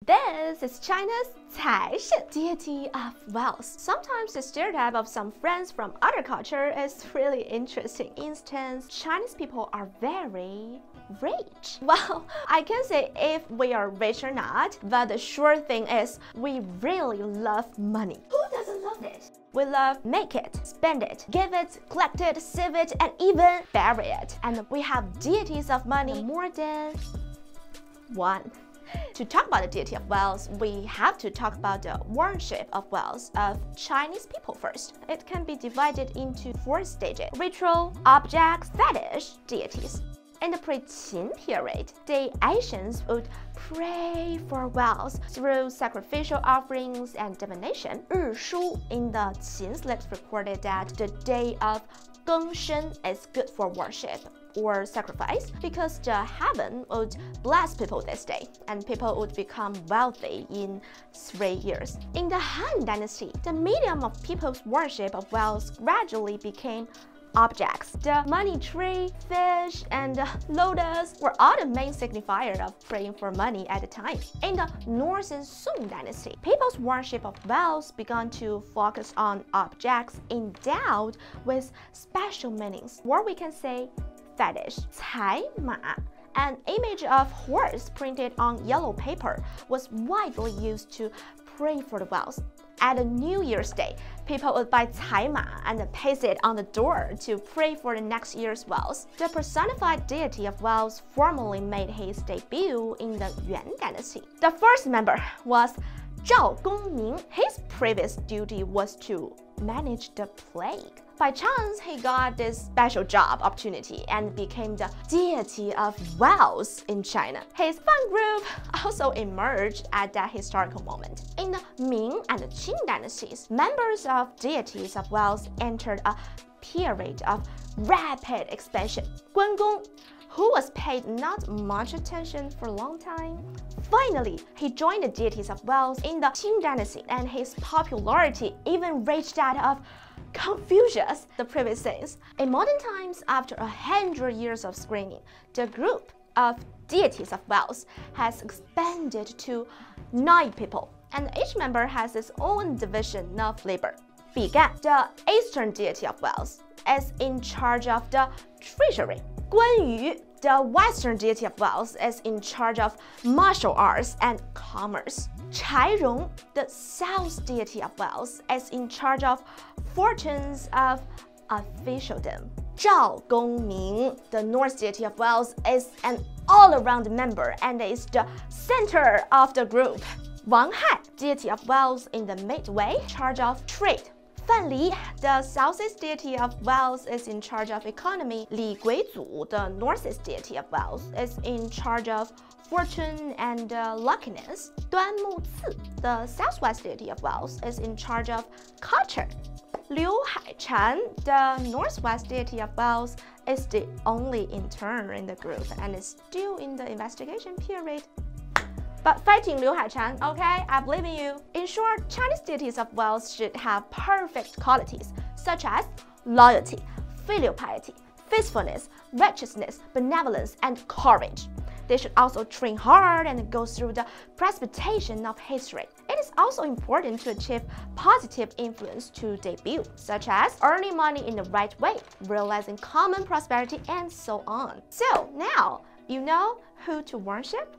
This is China's Caishen, deity of wealth. Sometimes the stereotype of some friends from other culture is really interesting. For instance, Chinese people are very rich. Well, I can't say if we are rich or not, but the sure thing is we really love money. Who doesn't love it? We love make it, spend it, give it, collect it, save it, and even bury it. And we have deities of money more than one. To talk about the deity of wealth, we have to talk about the worship of wealth of Chinese people first. It can be divided into 4 stages: ritual, objects, fetish, deities. In the pre-Qin period, the Asians would pray for wealth through sacrificial offerings and divination. 日书 in the Qin slips recorded that the day of Caishen is good for worship or sacrifice because the heaven would bless people this day and people would become wealthy in 3 years. In the Han Dynasty, the medium of people's worship of wealth gradually became objects. The money tree, fish, and lotus were all the main signifiers of praying for money at the time. In the Northern Song Dynasty, people's worship of wealth began to focus on objects endowed with special meanings, or we can say fetish. 彩马, an image of horse printed on yellow paper, was widely used to pray for the wealth. At a New Year's Day, people would buy 彩马 and paste it on the door to pray for the next year's wealth. The personified deity of wealth formally made his debut in the Yuan Dynasty. The first member was Zhao Gongming. His previous duty was to manage the plague. By chance, he got this special job opportunity and became the deity of wealth in China. His fan group also emerged at that historical moment. In the Ming and the Qing dynasties, members of deities of wealth entered a period of rapid expansion. Guangong, who was paid not much attention for a long time, finally, he joined the deities of wealth in the Qing dynasty, and his popularity even reached that of Confucius, the previous saints. In modern times, after 100 years of screening, the group of deities of wealth has expanded to 9 people, and each member has his own division of labor. Bigan, the eastern deity of wealth, is in charge of the treasury. Guan Yu, the western deity of wealth, is in charge of martial arts and commerce. Chai Rong, the south deity of wealth, is in charge of fortunes of officialdom. Zhao Gongming, the north deity of wealth, is an all-around member and is the center of the group. Wang Hai, deity of wealth in the midway, in charge of trade. Fan Li, the southeast deity of wealth, is in charge of economy. Li Guizu, the northeast deity of wealth, is in charge of fortune and luckiness. Duan Muci, the southwest deity of wealth, is in charge of culture. Liu Haichan, the northwest deity of wealth, is the only intern in the group and is still in the investigation period. But fighting Liu Haichan, okay, I believe in you. In short, Chinese deities of wealth should have perfect qualities such as loyalty, filial piety, faithfulness, righteousness, benevolence, and courage. They should also train hard and go through the precipitation of history. It is also important to achieve positive influence to debut, such as earning money in the right way, realizing common prosperity, and so on. So now, you know who to worship?